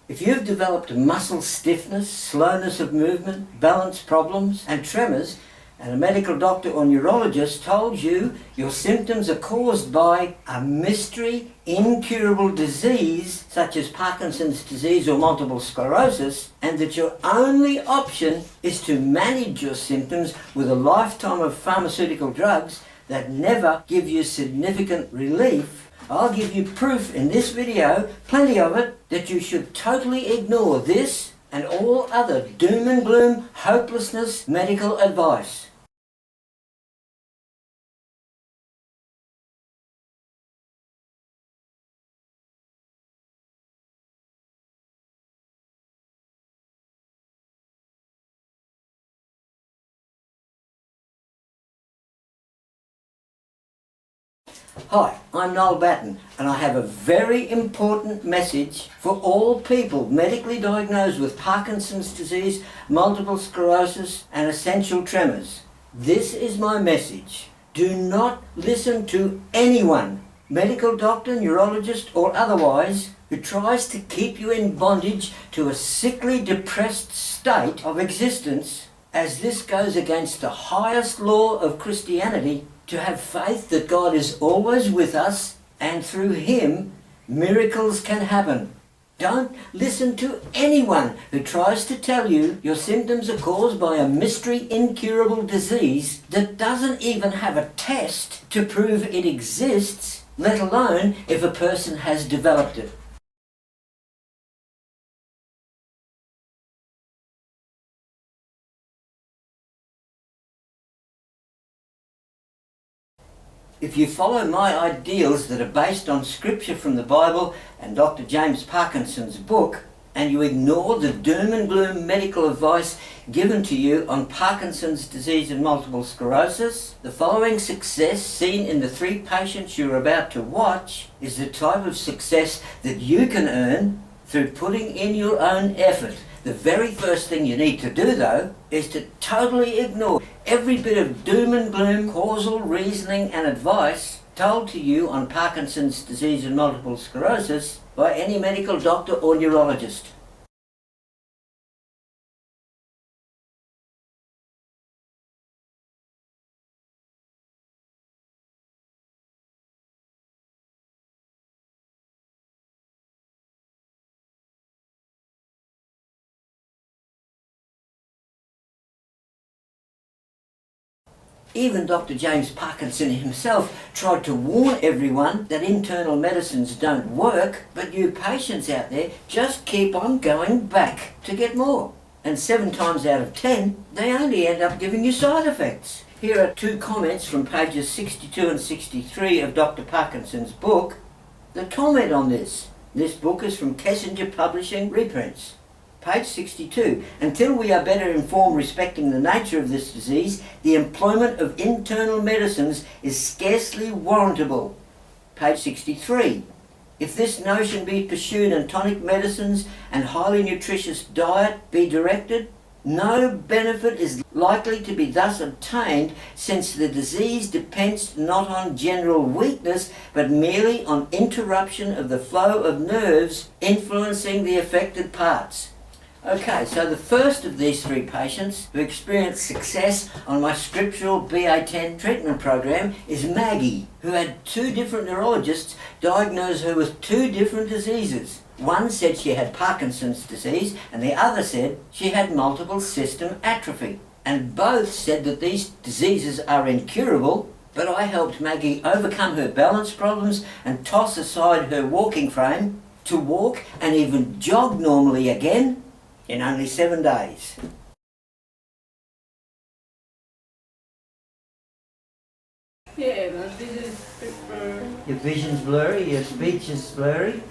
If you've developed muscle stiffness, slowness of movement, balance problems and tremors, and a medical doctor or neurologist told you your symptoms are caused by a mystery, incurable disease such as Parkinson's disease or multiple sclerosis, and that your only option is to manage your symptoms with a lifetime of pharmaceutical drugs that never give you significant relief, I'll give you proof in this video, plenty of it, that you should totally ignore this and all other doom and gloom, hopelessness medical advice. Hi, I'm Noel Batten and I have a very important message for all people medically diagnosed with Parkinson's disease, multiple sclerosis and essential tremors. This is my message. Do not listen to anyone, medical doctor, neurologist or otherwise, who tries to keep you in bondage to a sickly, depressed state of existence, as this goes against the highest law of Christianity, to have faith that God is always with us and through Him miracles can happen. Don't listen to anyone who tries to tell you your symptoms are caused by a mystery incurable disease that doesn't even have a test to prove it exists, let alone if a person has developed it. If you follow my ideals that are based on scripture from the Bible and Dr. James Parkinson's book, and you ignore the doom and gloom medical advice given to you on Parkinson's disease and multiple sclerosis, the following success seen in the 3 patients you're about to watch is the type of success that you can earn through putting in your own effort. The very first thing you need to do, though, is to totally ignore every bit of doom and gloom, causal reasoning and advice told to you on Parkinson's disease and multiple sclerosis by any medical doctor or neurologist. Even Dr. James Parkinson himself tried to warn everyone that internal medicines don't work, but you patients out there just keep on going back to get more. And 7 times out of 10, they only end up giving you side effects. Here are 2 comments from pages 62 and 63 of Dr. Parkinson's book that comment on this. This book is from Kessinger Publishing reprints. Page 62. Until we are better informed respecting the nature of this disease, the employment of internal medicines is scarcely warrantable. Page 63. If this notion be pursued and tonic medicines and highly nutritious diet be directed, no benefit is likely to be thus obtained, since the disease depends not on general weakness, but merely on interruption of the flow of nerves influencing the affected parts. Okay, so the first of these 3 patients who experienced success on my scriptural BA10 treatment program is Maggie, who had 2 different neurologists diagnose her with 2 different diseases. One said she had Parkinson's disease and the other said she had multiple system atrophy. And both said that these diseases are incurable, but I helped Maggie overcome her balance problems and toss aside her walking frame to walk and even jog normally again in only 7 days. Yeah, my vision is a bit blurry. Your vision's blurry, your speech is blurry.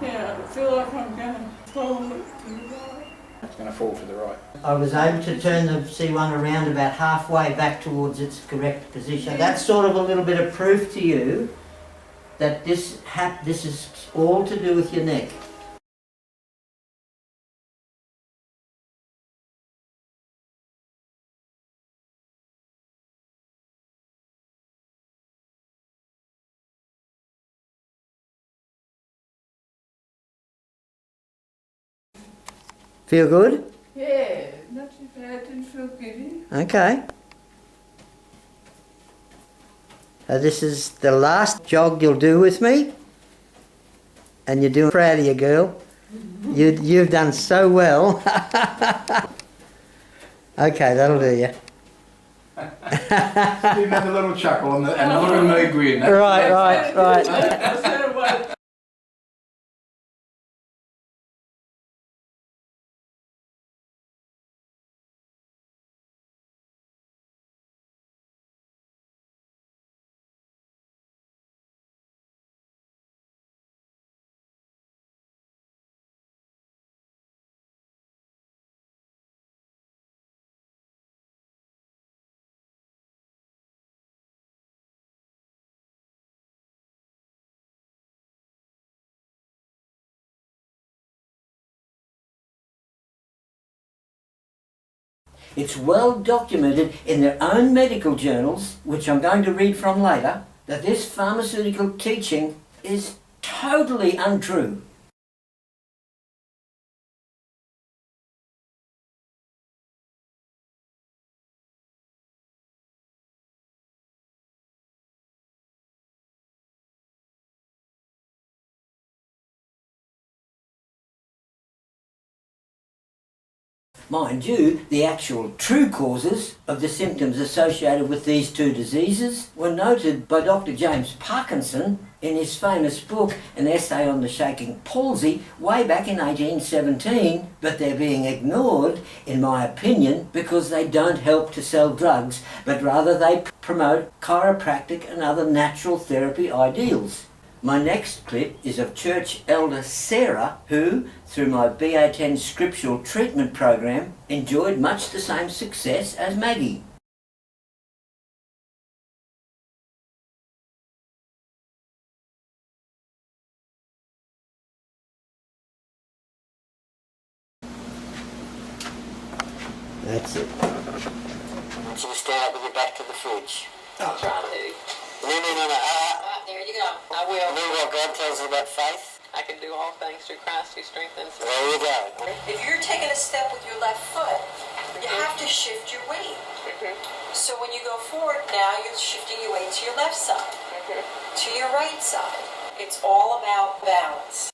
Yeah, I feel like I'm going to fall to the right. It's going to fall to the right. I was able to turn the C1 around about halfway back towards its correct position. That's sort of a little bit of proof to you that this is all to do with your neck. Feel good? Yeah, not too bad. Didn't feel giddy. Okay. This is the last jog you'll do with me. And you're doing proud of you, girl. You've done so well. Okay, that'll do you. Steve had a little chuckle and a little no grin. Right. I said it was. It's well documented in their own medical journals, which I'm going to read from later, that this pharmaceutical teaching is totally untrue. Mind you, the actual true causes of the symptoms associated with these two diseases were noted by Dr. James Parkinson in his famous book, An Essay on the Shaking Palsy, way back in 1817, but they're being ignored, in my opinion, because they don't help to sell drugs, but rather they promote chiropractic and other natural therapy ideals. My next clip is of church elder Sarah, who, through my BA10 scriptural treatment program, enjoyed much the same success as Maggie. That's it. I want you to stand up with your back to the fridge. I'll try to. No. There you go. I will. Remember what God tells us about faith? I can do all things through Christ who strengthens me. There you go. If you're taking a step with your left foot, you have to shift your weight. So when you go forward now, you're shifting your weight to your left side, to your right side. It's all about balance.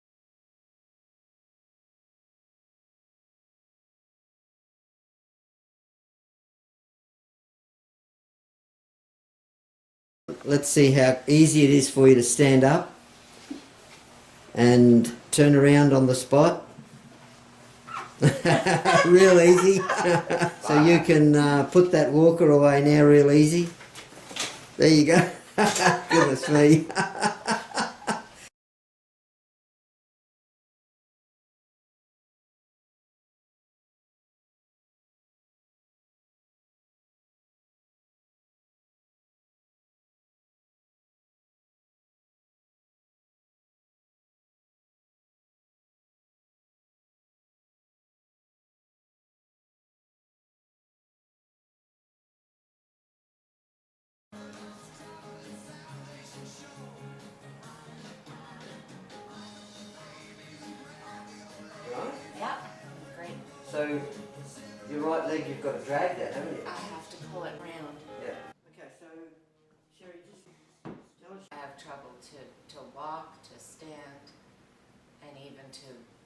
Let's see how easy it is for you to stand up and turn around on the spot. Real easy. So you can put that walker away now real easy. There you go. Goodness me. Yeah, great. So your right leg, you've got to drag that, haven't you? I have to pull it round. Yeah. Okay, so Sherry, just tell us. I have trouble to walk, to stand, and even to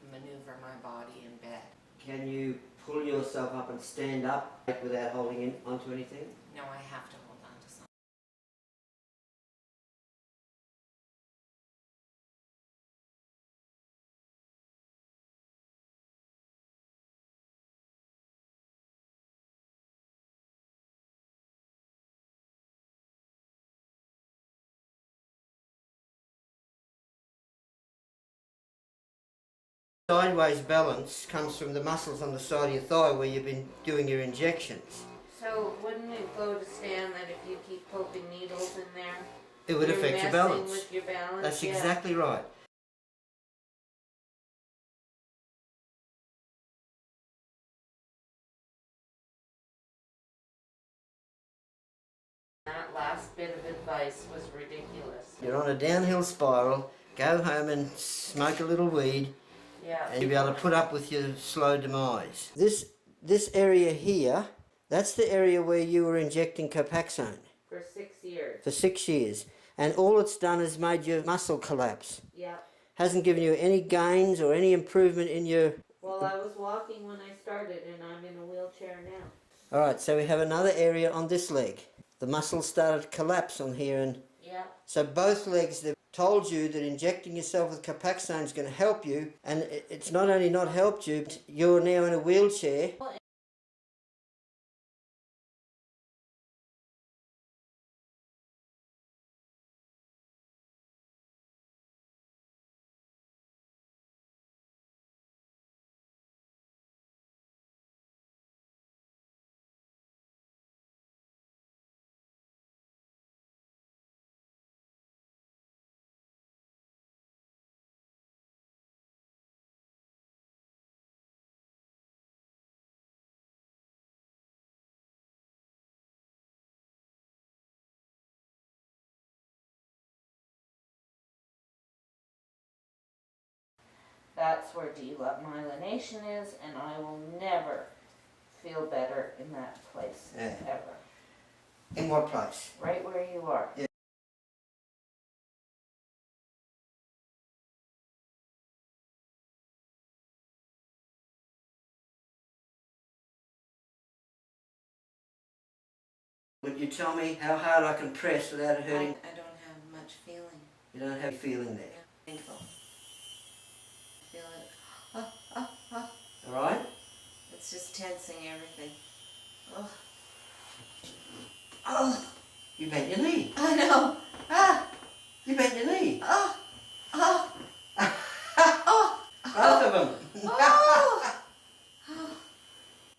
maneuver my body in bed. Can you pull yourself up and stand up without holding onto anything? No, I have to hold on to something. Sideways balance comes from the muscles on the side of your thigh where you've been doing your injections. So wouldn't it go to stand that if you keep poking needles in there, It would you're affect your messing balance. with your balance? That's Yeah. exactly right. That last bit of advice was ridiculous. You're on a downhill spiral. Go home and smoke a little weed. Yeah. and you'll be able to put up with your slow demise. This area here, that's the area where you were injecting Copaxone For 6 years. for 6 years, and all it's done is made your muscle collapse. Yeah. Hasn't given you any gains or any improvement in your... Well, I was walking when I started, and I'm in a wheelchair now. All right, so we have another area on this leg. The muscles started to collapse on here, and Yeah. so both legs, they've told you that injecting yourself with Copaxone is going to help you, and it's not only not helped you, but you're now in a wheelchair. That's where demyelination is, and I will never feel better in that place, Yeah. ever. In what place? Right where you are. Yeah. Would you tell me how hard I can press without it hurting? I don't have much feeling. You don't have a feeling there. Painful. Feel it. All right? It's just tensing everything. Oh, Oh, you bent your knee. I know. Ah, You bent your knee. oh, oh, Both of them. oh,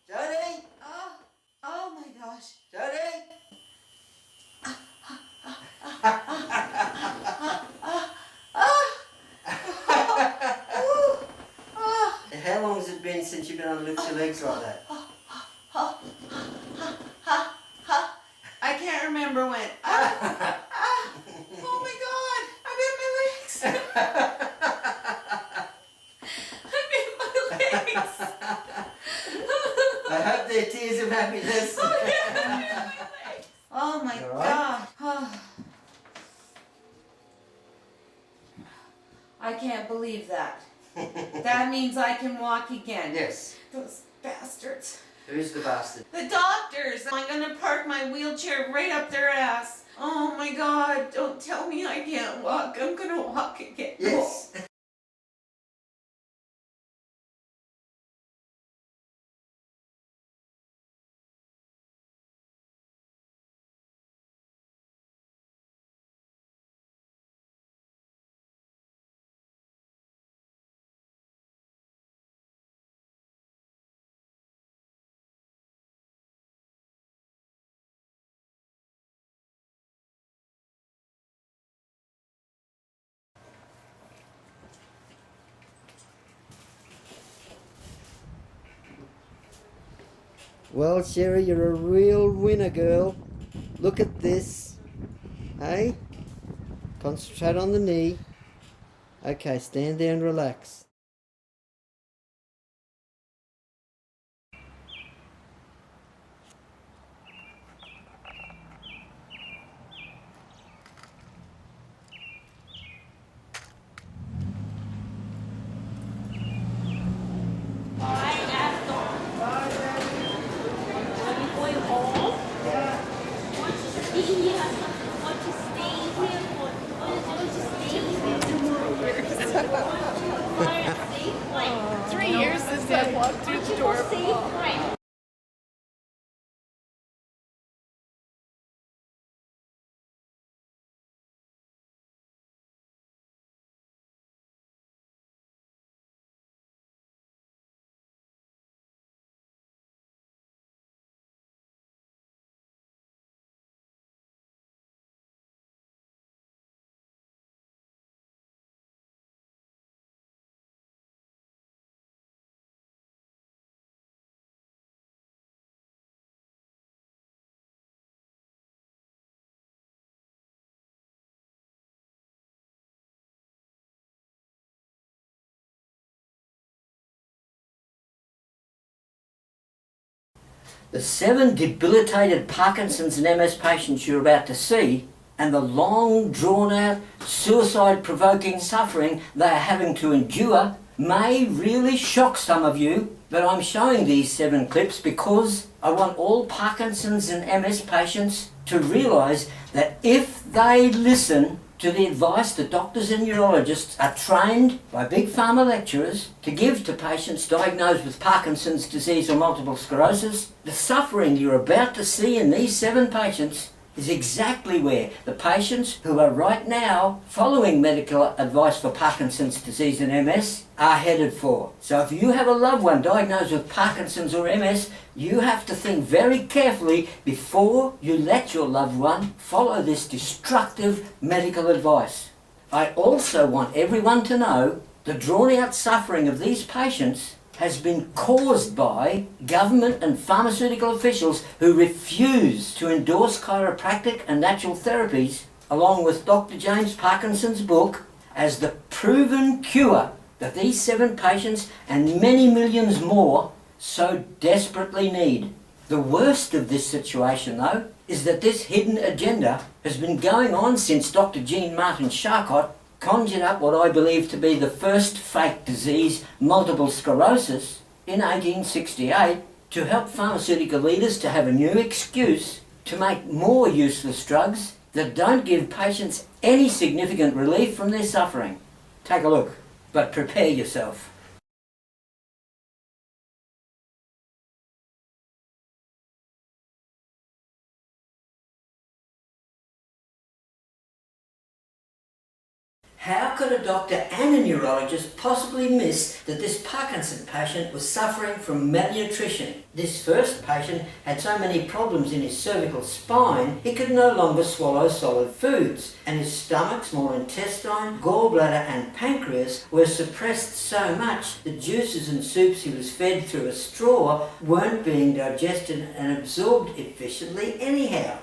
Jody, oh, oh my gosh. Jody. How long has it been since you've been able to lift your legs like that? I can't remember when. Oh my god! I'm in my legs! I'm in my legs! I hope they're tears of happiness. Oh yeah, I'm in my legs! Oh my You all right? god! I can't believe that. That means I can walk again. Yes. Those bastards. Who's the bastard? The doctors! I'm gonna park my wheelchair right up their ass. Oh my god, don't tell me I can't walk. I'm gonna walk again. Yes. Well, Sherry, you're a real winner, girl. Look at this. Hey? Concentrate on the knee. Okay, stand there and relax. Like 3 years since I walked through the door. The 7 debilitated Parkinson's and MS patients you're about to see, and the long, drawn-out, suicide-provoking suffering they are having to endure, may really shock some of you. But I'm showing these 7 clips because I want all Parkinson's and MS patients to realise that if they listen to the advice that doctors and neurologists are trained by big pharma lecturers to give to patients diagnosed with Parkinson's disease or multiple sclerosis, the suffering you're about to see in these 7 patients is exactly where the patients who are right now following medical advice for Parkinson's disease and MS are headed for. So if you have a loved one diagnosed with Parkinson's or MS, you have to think very carefully before you let your loved one follow this destructive medical advice. I also want everyone to know the drawn-out suffering of these patients has been caused by government and pharmaceutical officials who refuse to endorse chiropractic and natural therapies, along with Dr. James Parkinson's book, as the proven cure that these 7 patients and many millions more so desperately need. The worst of this situation, though, is that this hidden agenda has been going on since Dr. Jean Martin Charcot conjured up what I believe to be the first fake disease, multiple sclerosis, in 1868 to help pharmaceutical leaders to have a new excuse to make more useless drugs that don't give patients any significant relief from their suffering. Take a look, but prepare yourself. How could a doctor and a neurologist possibly miss that this Parkinson patient was suffering from malnutrition? This first patient had so many problems in his cervical spine he could no longer swallow solid foods, and his stomach, small intestine, gallbladder and pancreas were suppressed so much the juices and soups he was fed through a straw weren't being digested and absorbed efficiently anyhow.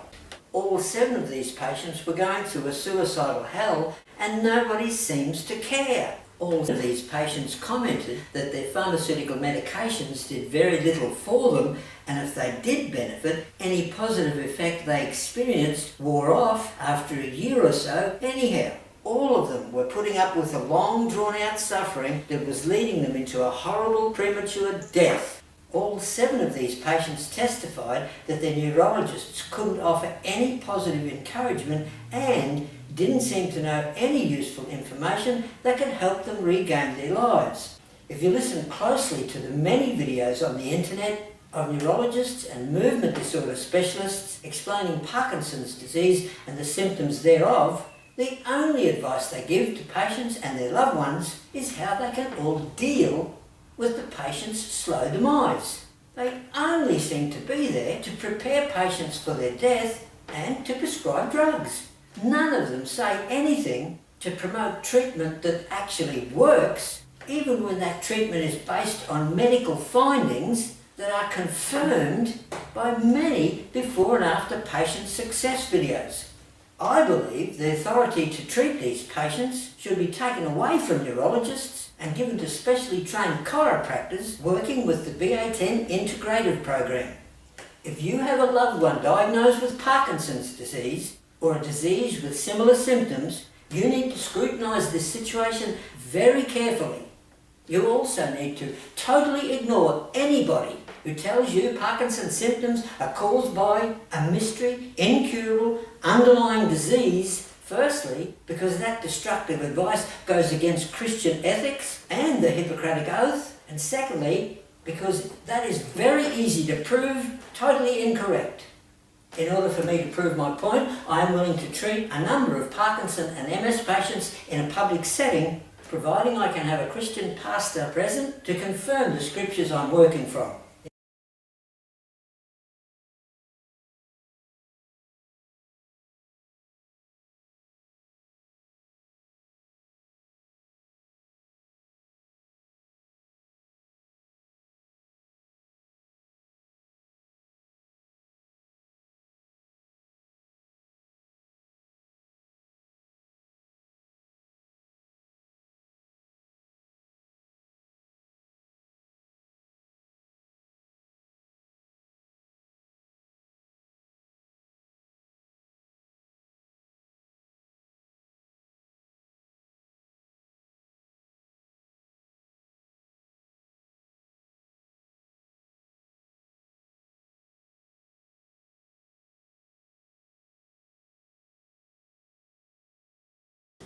All 7 of these patients were going through a suicidal hell and nobody seems to care. All of these patients commented that their pharmaceutical medications did very little for them, and if they did benefit, any positive effect they experienced wore off after a year or so anyhow. All of them were putting up with a long drawn-out suffering that was leading them into a horrible premature death. All 7 of these patients testified that their neurologists couldn't offer any positive encouragement and didn't seem to know any useful information that could help them regain their lives. If you listen closely to the many videos on the internet of neurologists and movement disorder specialists explaining Parkinson's disease and the symptoms thereof, the only advice they give to patients and their loved ones is how they can all deal with the patient's slow demise. They only seem to be there to prepare patients for their death and to prescribe drugs. None of them say anything to promote treatment that actually works, even when that treatment is based on medical findings that are confirmed by many before and after patient success videos. I believe the authority to treat these patients should be taken away from neurologists and given to specially trained chiropractors working with the BA10 integrative program. If you have a loved one diagnosed with Parkinson's disease or a disease with similar symptoms, you need to scrutinise this situation very carefully. You also need to totally ignore anybody who tells you Parkinson's symptoms are caused by a mystery, incurable, underlying disease. Firstly, because that destructive advice goes against Christian ethics and the Hippocratic Oath. And secondly, because that is very easy to prove totally incorrect. In order for me to prove my point, I am willing to treat a number of Parkinson and MS patients in a public setting, providing I can have a Christian pastor present to confirm the scriptures I'm working from.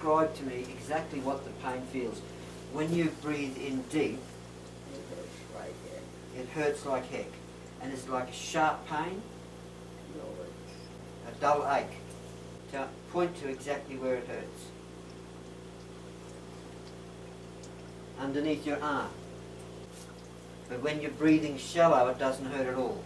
describe to me exactly what the pain feels. When you breathe in deep, it hurts like heck. And it's like a sharp pain, a dull ache. Point to exactly where it hurts. Underneath your arm. But when you're breathing shallow, it doesn't hurt at all.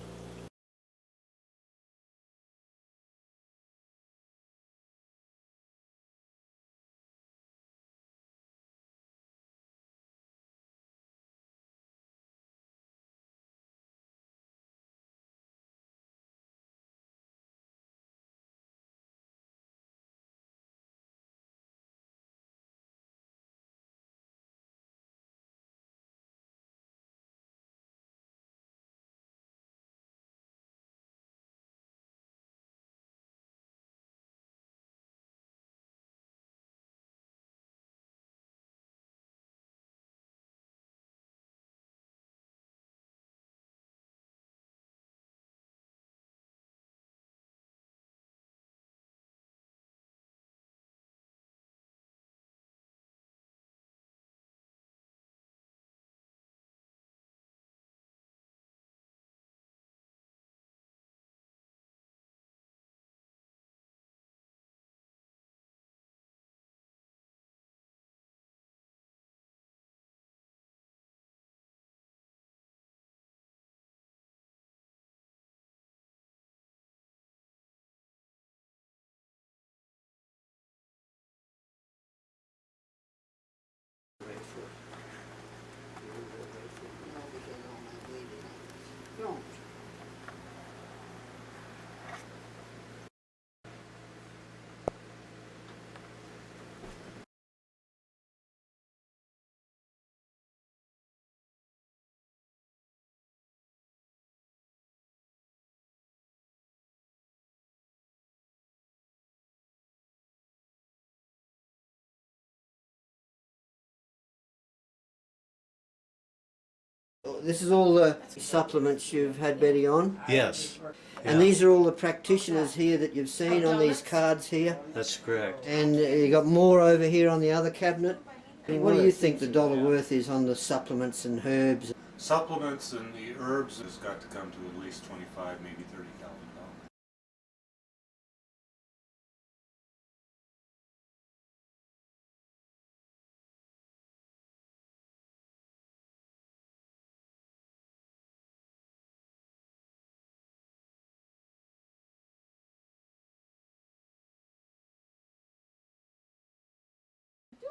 This is all the supplements you've had Betty on? Yes. And these are all the practitioners here that you've seen on these cards here? That's correct. And you got more over here on the other cabinet? What do you think the dollar worth is on the supplements and herbs? Supplements and the herbs has got to come to at least $25,000, maybe $30,000.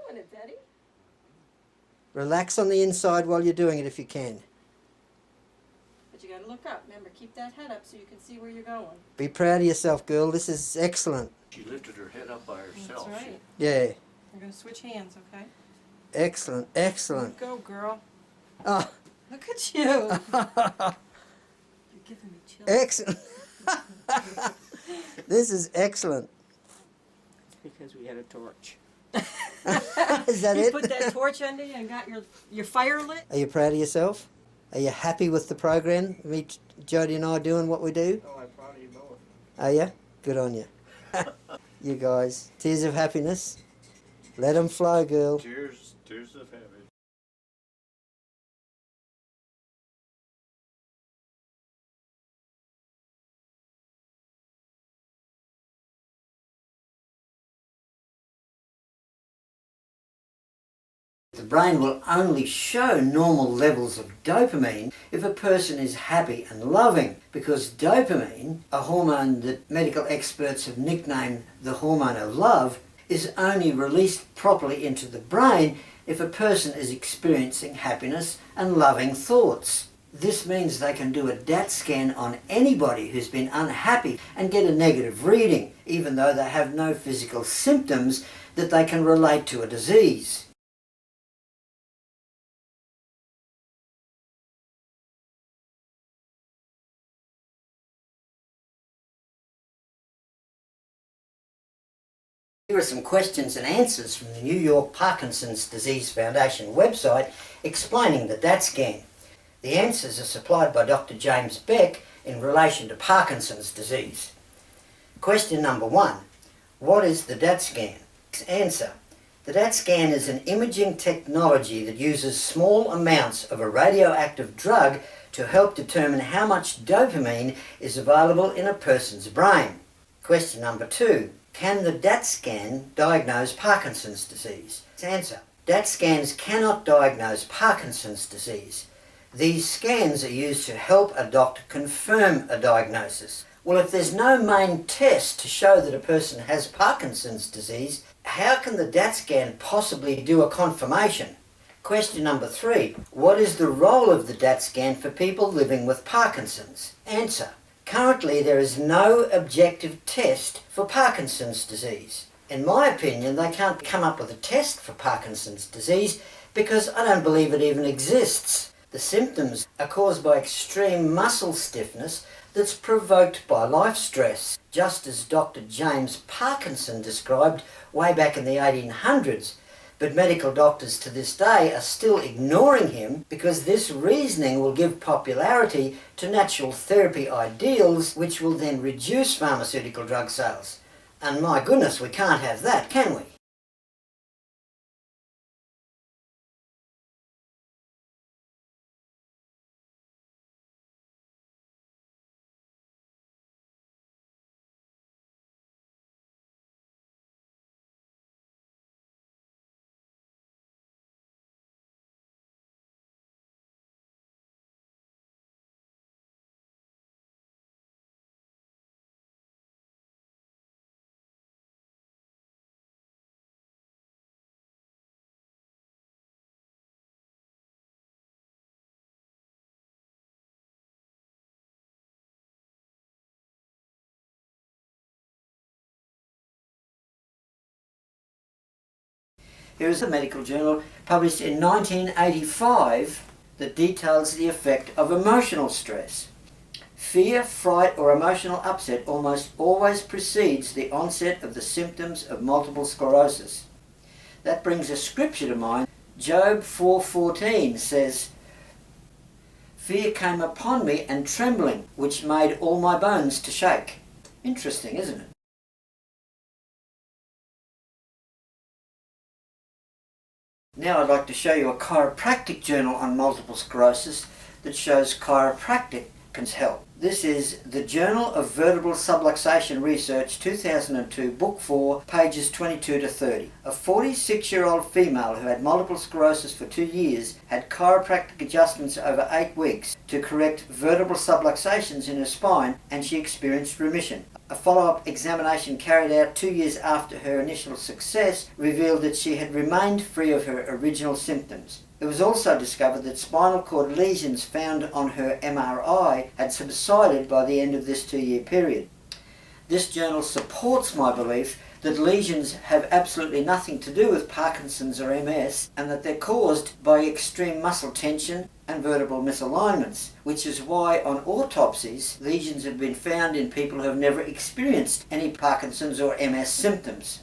Doing it, Betty. Relax on the inside while you're doing it if you can. But you gotta look up. Remember, keep that head up so you can see where you're going. Be proud of yourself, girl. This is excellent. She lifted her head up by herself. That's right. Yeah. We're gonna switch hands, okay? Excellent, excellent. Go, girl. Oh. Look at you. You're giving me chills. Excellent. This is excellent. Because we had a torch. Is that You it? put that torch under you and got your fire lit? Are you proud of yourself? Are you happy with the program? Jody and I doing what we do? Oh, I'm proud of you both. Are you? Good on you. You guys. Tears of happiness. Let them flow, girl. Tears of heaven. The brain will only show normal levels of dopamine if a person is happy and loving, because dopamine, a hormone that medical experts have nicknamed the hormone of love, is only released properly into the brain if a person is experiencing happiness and loving thoughts. This means they can do a DAT scan on anybody who's been unhappy and get a negative reading, even though they have no physical symptoms that they can relate to a disease. Here are some questions and answers from the New York Parkinson's Disease Foundation website explaining the DAT scan. The answers are supplied by Dr. James Beck in relation to Parkinson's disease. Question number 1. What is the DAT scan? Answer. The DAT scan is an imaging technology that uses small amounts of a radioactive drug to help determine how much dopamine is available in a person's brain. Question number 2. Can the DAT scan diagnose Parkinson's disease? Answer. DAT scans cannot diagnose Parkinson's disease. These scans are used to help a doctor confirm a diagnosis. Well, if there's no main test to show that a person has Parkinson's disease, how can the DAT scan possibly do a confirmation? Question number 3. What is the role of the DAT scan for people living with Parkinson's? Answer. Currently, there is no objective test for Parkinson's disease. In my opinion, they can't come up with a test for Parkinson's disease because I don't believe it even exists. The symptoms are caused by extreme muscle stiffness that's provoked by life stress, just as Dr. James Parkinson described way back in the 1800s. But medical doctors to this day are still ignoring him because this reasoning will give popularity to natural therapy ideals, which will then reduce pharmaceutical drug sales. And my goodness, we can't have that, can we? Here is a medical journal published in 1985 that details the effect of emotional stress. Fear, fright or emotional upset almost always precedes the onset of the symptoms of multiple sclerosis. That brings a scripture to mind. Job 4:14 says, "Fear came upon me and trembling, which made all my bones to shake." Interesting, isn't it? Now I'd like to show you a chiropractic journal on multiple sclerosis that shows chiropractic can help. This is the Journal of Vertebral Subluxation Research 2002, Book 4, pages 22 to 30. A 46-year-old female who had multiple sclerosis for 2 years had chiropractic adjustments over 8 weeks to correct vertebral subluxations in her spine, and she experienced remission. A follow-up examination carried out 2 years after her initial success revealed that she had remained free of her original symptoms. It was also discovered that spinal cord lesions found on her MRI had subsided by the end of this 2-year period. This journal supports my belief that lesions have absolutely nothing to do with Parkinson's or MS, and that they're caused by extreme muscle tension and vertebral misalignments, which is why on autopsies lesions have been found in people who have never experienced any Parkinson's or MS symptoms.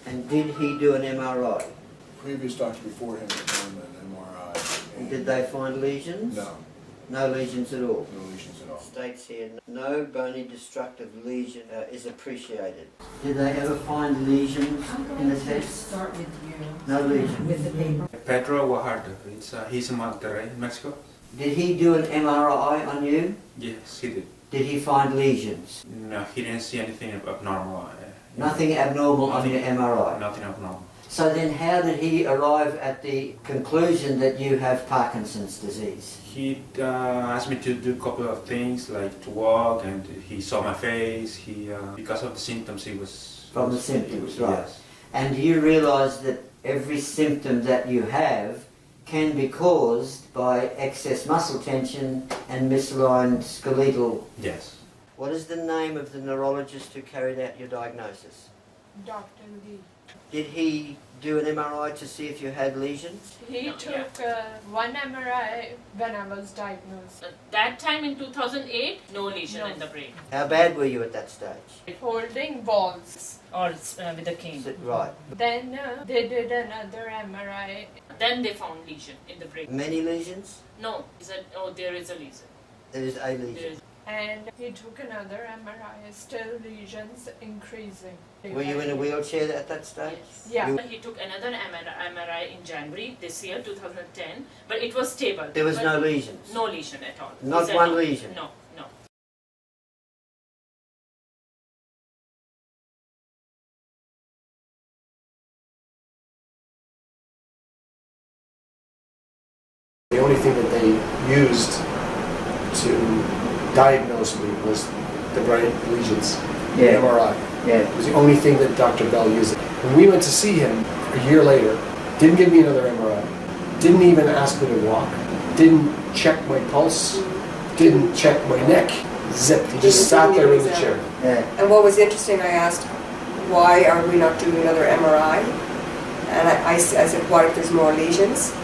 And did he do an MRI? Previous doctor before him had done an MRI. And did they find lesions? No. No lesions at all? No lesions at all. States here, no bony destructive lesion is appreciated. Did they ever find lesions in the test? Start with you. No lesions. With the paper. Pedro Guajardo, he's in Monterrey, Mexico. Did he do an MRI on you? Yes, he did. Did he find lesions? No, he didn't see anything abnormal. Nothing abnormal on your MRI? Nothing abnormal. So then how did he arrive at the conclusion that you have Parkinson's disease? He asked me to do a couple of things, like to walk, and he saw my face. Because of the symptoms, he was... From the symptoms, right. Yes. And you realise that every symptom that you have can be caused by excess muscle tension and misaligned skeletal... Yes. What is the name of the neurologist who carried out your diagnosis? Dr. Lee. Did he do an MRI to see if you had lesions? He took one MRI when I was diagnosed. That time in 2008, no lesion No. in the brain. How bad were you at that stage? Holding balls. Or with a cane. Right. Then they did another MRI. Then they found lesion in the brain. Many lesions? No, he said, oh, there is a lesion. There is a There lesion. is. And he took another MRI, still lesions increasing. Were you in a wheelchair at that stage? Yes. Yeah. You- He took another MRI in January this year, 2010, but it was stable. There was But no lesions? no lesion at all. He Not said one no. lesion? No, no. The only thing that they used to diagnose me was the brain lesions, the Yeah. MRI. Yeah. It was the only thing that Dr. Bell used. When we went to see him a year later, didn't give me another MRI, didn't even ask me to walk, didn't check my pulse, didn't check my neck. Zip. He just sat there in the chair. Yeah. And what was interesting, I asked, why are we not doing another MRI? And I said, what if there's more lesions?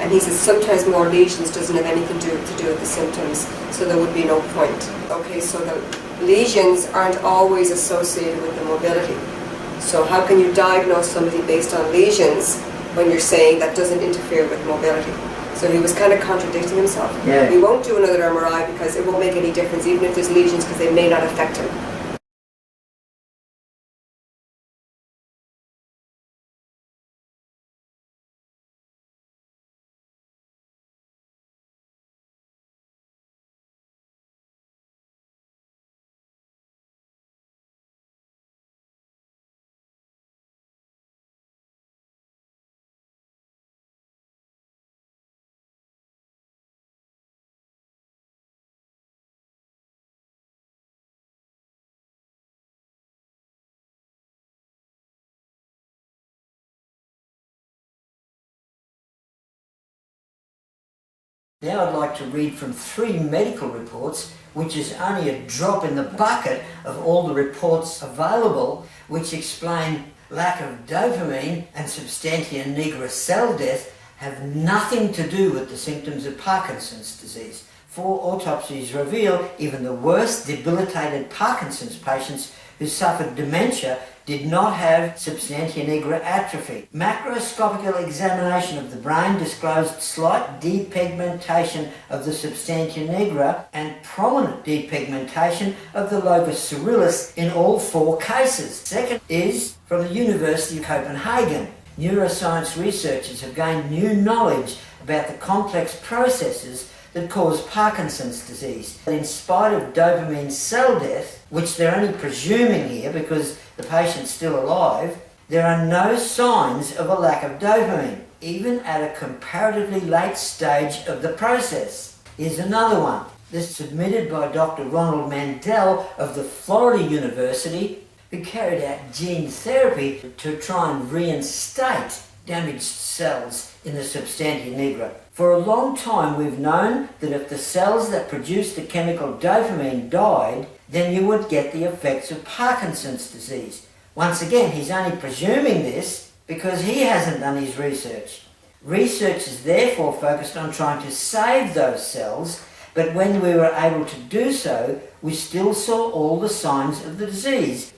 And he said, sometimes more lesions doesn't have anything to do with the symptoms, so there would be no point. Okay, so the lesions aren't always associated with the mobility. So how can you diagnose somebody based on lesions when you're saying that doesn't interfere with mobility? So he was kind of contradicting himself. Yeah. We won't do another MRI because it won't make any difference, even if there's lesions, because they may not affect him. Now I'd like to read from 3 medical reports, which is only a drop in the bucket of all the reports available, which explain lack of dopamine and substantia nigra cell death have nothing to do with the symptoms of Parkinson's disease. 4 autopsies reveal even the worst debilitated Parkinson's patients who suffered dementia did not have substantia nigra atrophy. Macroscopical examination of the brain disclosed slight depigmentation of the substantia nigra and prominent depigmentation of the locus coeruleus in all 4 cases. Second is from the University of Copenhagen. Neuroscience researchers have gained new knowledge about the complex processes that cause Parkinson's disease. In spite of dopamine cell death, which they're only presuming here because the patient's still alive, there are no signs of a lack of dopamine, even at a comparatively late stage of the process. Here's another one. This is submitted by Dr. Ronald Mandel of the Florida University, who carried out gene therapy to try and reinstate damaged cells in the substantia nigra. For a long time we've known that if the cells that produce the chemical dopamine died, then you would get the effects of Parkinson's disease. Once again, he's only presuming this because he hasn't done his research. Research is therefore focused on trying to save those cells, but when we were able to do so, we still saw all the signs of the disease.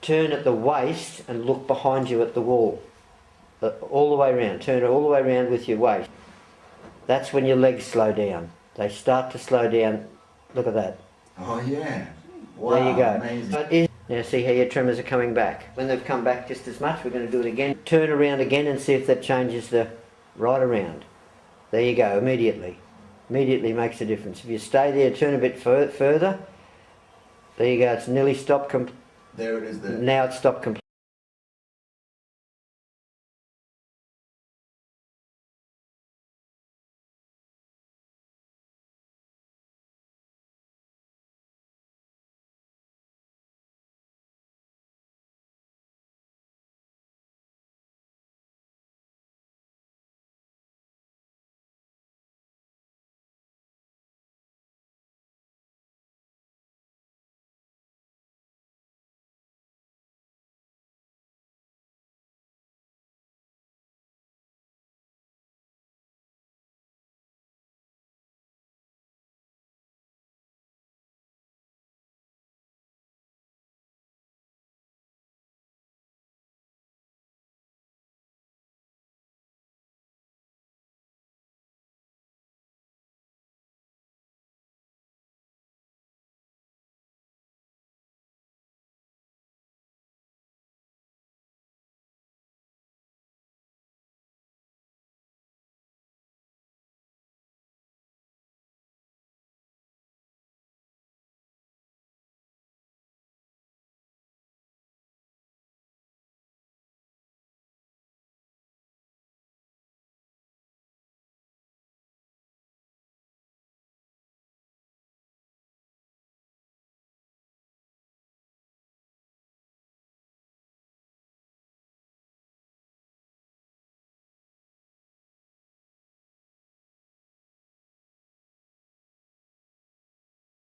Turn at the waist and look behind you at the wall. All the way around. Turn it all the way around with your waist. That's when your legs slow down. They start to slow down. Look at that. Oh yeah. Wow, there you go. Amazing. Now see how your tremors are coming back. When they've come back just as much, we're going to do it again. Turn around again and see if that changes the right around. There you go, immediately. Immediately makes a difference. If you stay there, turn a bit further. There you go, it's nearly stopped. There it is there. Now it's stopped completely.